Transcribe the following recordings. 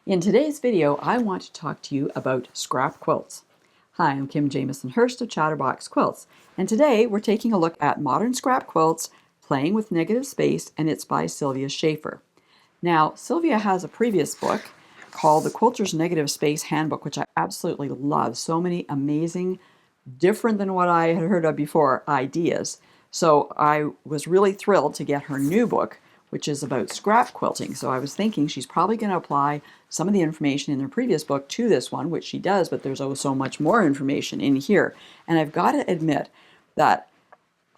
In today's video, I want to talk to you about scrap quilts. Hi, I'm Kim Jamieson-Hirst of Chatterbox Quilts, and today we're taking a look at modern scrap quilts, playing with negative space, and it's by Sylvia Schaefer. Now, Sylvia has a previous book called The Quilter's Negative Space Handbook, which I absolutely love. So many amazing, different than what I had heard of before, ideas. So I was really thrilled to get her new book, which is about scrap quilting. So I was thinking she's probably going to apply some of the information in her previous book to this one, which she does, but there's so much more information in here. And I've got to admit that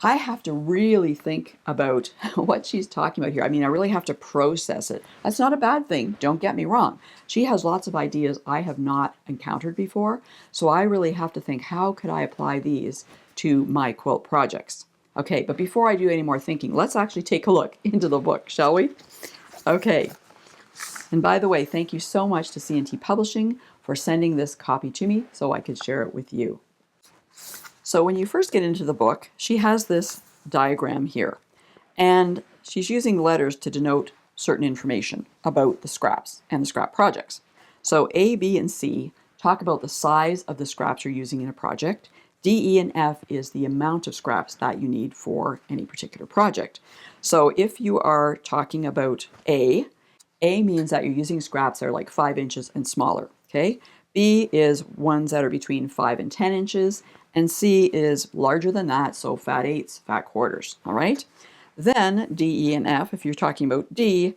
I have to really think about what she's talking about here. I mean, I really have to process it. That's not a bad thing, don't get me wrong. She has lots of ideas I have not encountered before, so I really have to think, how could I apply these to my quilt projects? Okay, but before I do any more thinking, let's actually take a look into the book, shall we? Okay, and by the way, thank you so much to C&T Publishing for sending this copy to me so I could share it with you. So when you first get into the book, she has this diagram here, and she's using letters to denote certain information about the scraps and the scrap projects. So A, B, and C talk about the size of the scraps you're using in a project. D, E, and F is the amount of scraps that you need for any particular project. So if you are talking about A means that you're using scraps that are like 5 inches and smaller, okay? B is ones that are between 5 and 10 inches, and C is larger than that, so fat eighths, fat quarters, all right? Then D, E, and F, if you're talking about D,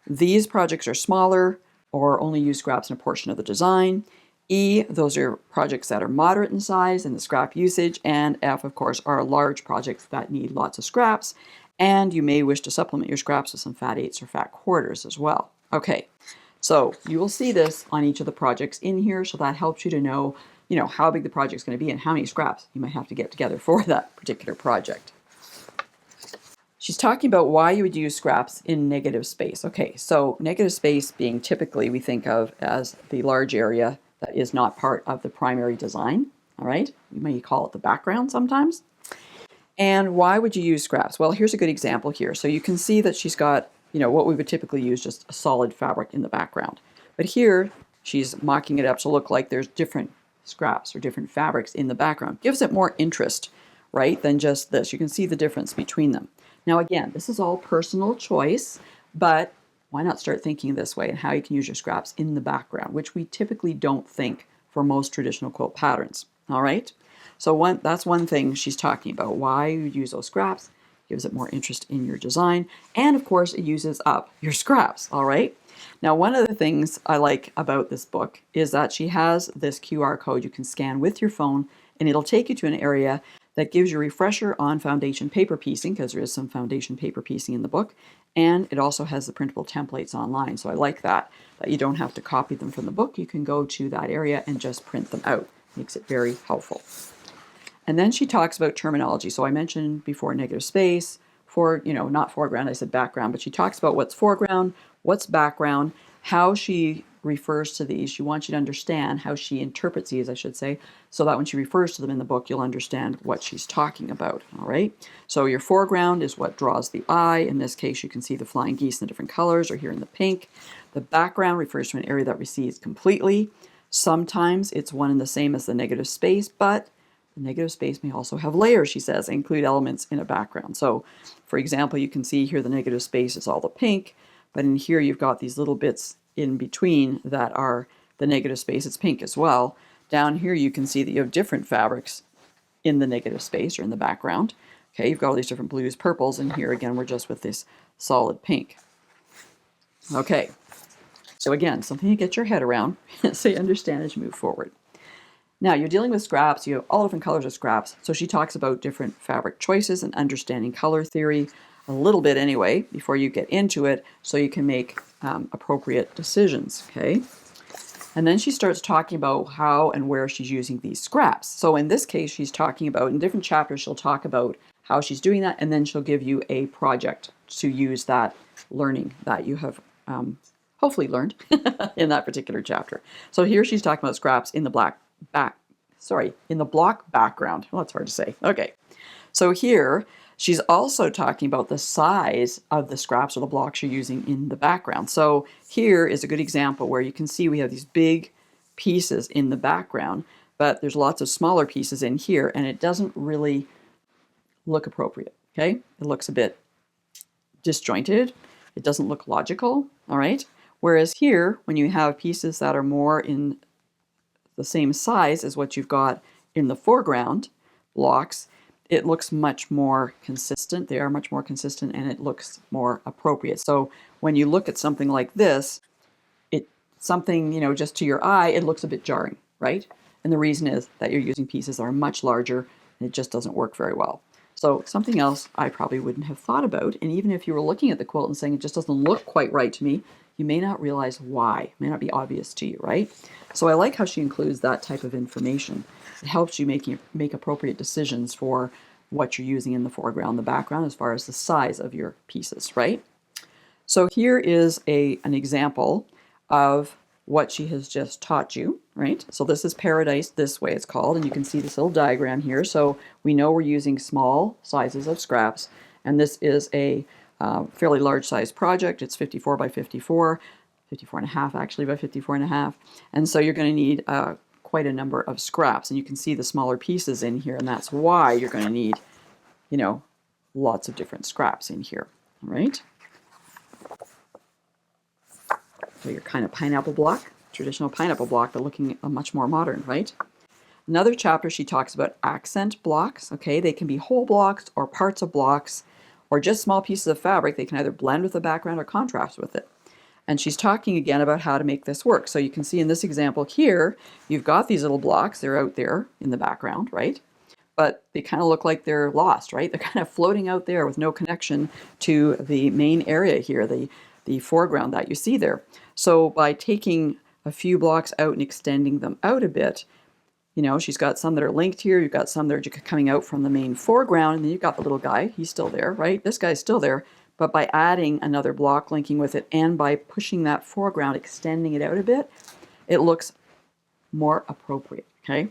these projects are smaller or only use scraps in a portion of the design. E, those are projects that are moderate in size and the scrap usage, and F, of course, are large projects that need lots of scraps, and you may wish to supplement your scraps with some fat eighths or fat quarters as well. Okay, so you will see this on each of the projects in here, so that helps you to know, how big the project's going to be and how many scraps you might have to get together for that particular project. She's talking about why you would use scraps in negative space. Okay, so negative space being typically we think of as the large area that is not part of the primary design, all right? You may call it the background sometimes. And why would you use scraps? Well, here's a good example here. So you can see that she's got, what we would typically use, just a solid fabric in the background. But here, she's mocking it up to look like there's different scraps or different fabrics in the background. Gives it more interest, right, than just this. You can see the difference between them. Now, again, this is all personal choice, but why not start thinking this way and how you can use your scraps in the background, which we typically don't think for most traditional quilt patterns, all right? So that's one thing she's talking about, why you use those scraps, gives it more interest in your design, and of course it uses up your scraps, all right? Now, one of the things I like about this book is that she has this QR code you can scan with your phone, and it'll take you to an area that gives you a refresher on foundation paper piecing, because there is some foundation paper piecing in the book, and it also has the printable templates online. So I like that you don't have to copy them from the book. You can go to that area and just print them out. Makes it very helpful. And then she talks about terminology. So I mentioned before negative space, not foreground, I said background, but she talks about what's foreground, what's background, how she refers to these. She wants you to understand how she interprets these, I should say, so that when she refers to them in the book, you'll understand what she's talking about, all right? So your foreground is what draws the eye. In this case, you can see the flying geese in the different colors, or here in the pink. The background refers to an area that recedes completely. Sometimes it's one and the same as the negative space, but the negative space may also have layers, she says, and include elements in a background. So, for example, you can see here the negative space is all the pink, but in here you've got these little bits in between that are the negative space. It's pink as well. Down here you can see that you have different fabrics in the negative space or in the background. Okay, you've got all these different blues, purples, and here again we're just with this solid pink. Okay, so again, something to get your head around so you understand as you move forward. Now, you're dealing with scraps. You have all different colors of scraps. So she talks about different fabric choices and understanding color theory a little bit anyway before you get into it so you can make appropriate decisions, okay? And then she starts talking about how and where she's using these scraps. So in this case, she's talking about, in different chapters, she'll talk about how she's doing that, and then she'll give you a project to use that learning that you have hopefully learned in that particular chapter. So here she's talking about scraps in the block background. Well, that's hard to say. Okay. So here She's also talking about the size of the scraps or the blocks you're using in the background. So here is a good example where you can see we have these big pieces in the background, but there's lots of smaller pieces in here, and it doesn't really look appropriate, okay? It looks a bit disjointed. It doesn't look logical, all right? Whereas here, when you have pieces that are more in the same size as what you've got in the foreground blocks, it looks much more consistent. They are much more consistent, and it looks more appropriate. So when you look at something like this, something, just to your eye, it looks a bit jarring, right? And the reason is that you're using pieces that are much larger, and it just doesn't work very well. So something else I probably wouldn't have thought about, and even if you were looking at the quilt and saying it just doesn't look quite right to me, you may not realize why. It may not be obvious to you, right? So I like how she includes that type of information. It helps you make appropriate decisions for what you're using in the foreground, the background, as far as the size of your pieces, right? So here is an example of what she has just taught you, right? So this is Paradise This Way, it's called, and you can see this little diagram here. So we know we're using small sizes of scraps, and this is a fairly large size project. It's 54 by 54, 54 and a half actually by 54 and a half. And so you're going to need quite a number of scraps, and you can see the smaller pieces in here, and that's why you're going to need, lots of different scraps in here, all right? So your kind of pineapple block, traditional pineapple block, but looking much more modern, right? Another chapter, she talks about accent blocks, okay? They can be whole blocks or parts of blocks or just small pieces of fabric. They can either blend with the background or contrast with it. And she's talking again about how to make this work. So you can see in this example here, you've got these little blocks. They're out there in the background, right? But they kind of look like they're lost, right? They're kind of floating out there with no connection to the main area here, the foreground that you see there. So by taking a few blocks out and extending them out a bit, she's got some that are linked here. You've got some that are coming out from the main foreground, and then you've got the little guy. He's still there, right? This guy's still there. But by adding another block linking with it and by pushing that foreground, extending it out a bit, it looks more appropriate, okay?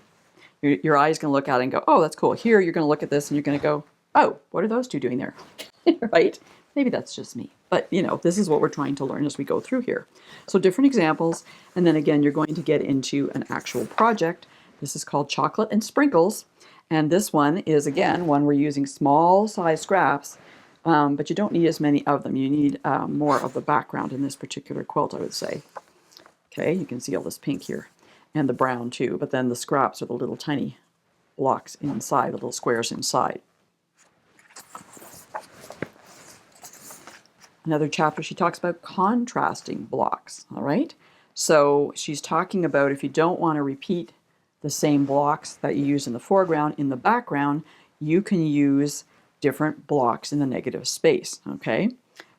Your eye's going to look at it and go, oh, that's cool. Here, you're going to look at this and you're going to go, oh, what are those two doing there? Right? Maybe that's just me. But, this is what we're trying to learn as we go through here. So different examples. And then again, you're going to get into an actual project. This is called Chocolate and Sprinkles. And this one is, again, one we're using small size scraps, but you don't need as many of them. You need more of the background in this particular quilt, I would say. Okay, you can see all this pink here. And the brown too, but then the scraps are the little tiny blocks inside, the little squares inside. Another chapter, she talks about contrasting blocks, all right? So she's talking about if you don't want to repeat the same blocks that you use in the foreground, in the background, you can use different blocks in the negative space, okay?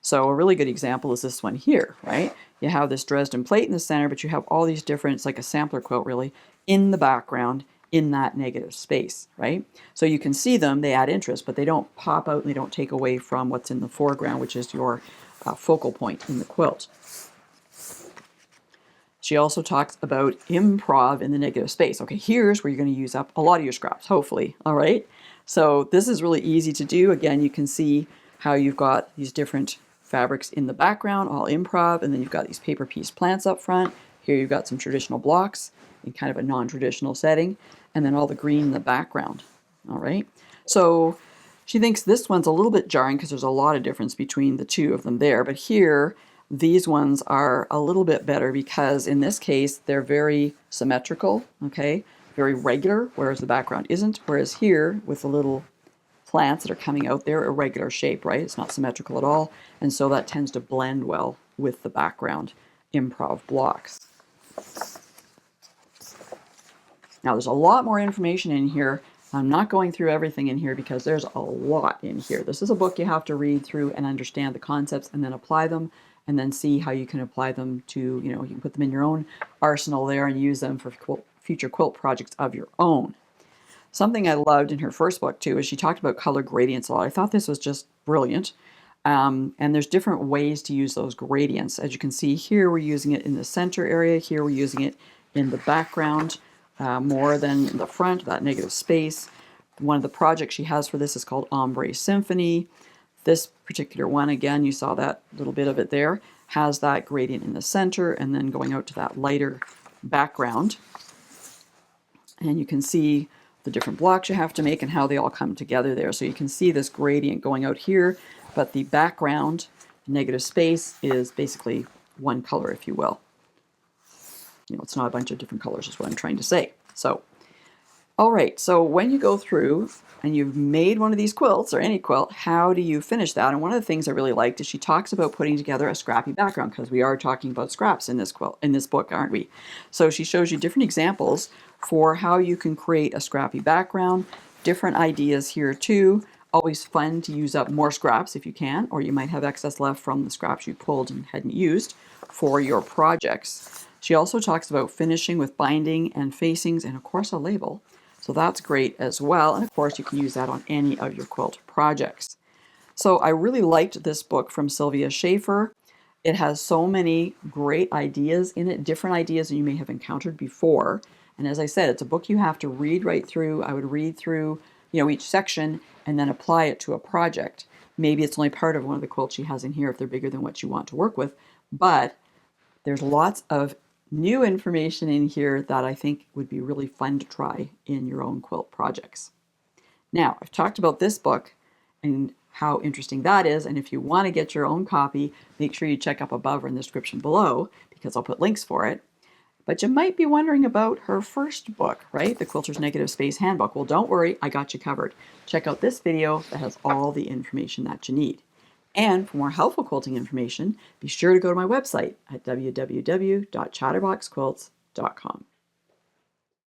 So a really good example is this one here, right? You have this Dresden plate in the center, but you have all these different, it's like a sampler quilt really, in the background in that negative space, right? So you can see them, they add interest, but they don't pop out and they don't take away from what's in the foreground, which is your focal point in the quilt. She also talks about improv in the negative space. Okay, here's where you're going to use up a lot of your scraps, hopefully, all right? So this is really easy to do. Again, you can see how you've got these different fabrics in the background, all improv, and then you've got these paper piece plants up front. Here you've got some traditional blocks in kind of a non-traditional setting, and then all the green in the background, all right? So she thinks this one's a little bit jarring because there's a lot of difference between the two of them there, but here, these ones are a little bit better because in this case, they're very symmetrical, okay? Very regular, whereas the background isn't, whereas here, with the little plants that are coming out there, irregular shape, right? It's not symmetrical at all. And so that tends to blend well with the background improv blocks. Now there's a lot more information in here. I'm not going through everything in here because there's a lot in here. This is a book you have to read through and understand the concepts and then apply them and then see how you can apply them to, you can put them in your own arsenal there and use them for future quilt projects of your own. Something I loved in her first book, too, is she talked about color gradients a lot. I thought this was just brilliant. And there's different ways to use those gradients. As you can see here, we're using it in the center area. Here, we're using it in the background more than in the front, that negative space. One of the projects she has for this is called Ombre Symphony. This particular one, again, you saw that little bit of it there, has that gradient in the center and then going out to that lighter background. And you can see the different blocks you have to make and how they all come together there. So you can see this gradient going out here, but the background, negative space, is basically one color, if you will. You know, it's not a bunch of different colors is what I'm trying to say. So, all right, so when you go through and you've made one of these quilts or any quilt, how do you finish that? And one of the things I really liked is she talks about putting together a scrappy background, because we are talking about scraps in this quilt, in this book, aren't we? So she shows you different examples for how you can create a scrappy background, different ideas here too. Always fun to use up more scraps if you can, or you might have excess left from the scraps you pulled and hadn't used for your projects. She also talks about finishing with binding and facings and of course a label. So that's great as well. And of course you can use that on any of your quilt projects. So I really liked this book from Sylvia Schaefer. It has so many great ideas in it, different ideas that you may have encountered before. And as I said, it's a book you have to read right through. I would read through, each section and then apply it to a project. Maybe it's only part of one of the quilts she has in here if they're bigger than what you want to work with. But there's lots of new information in here that I think would be really fun to try in your own quilt projects. Now, I've talked about this book and how interesting that is, and if you want to get your own copy, make sure you check up above or in the description below, because I'll put links for it. But you might be wondering about her first book, right? The Quilter's Negative Space Handbook. Well, don't worry, I got you covered. Check out this video that has all the information that you need. And for more helpful quilting information, be sure to go to my website at www.chatterboxquilts.com.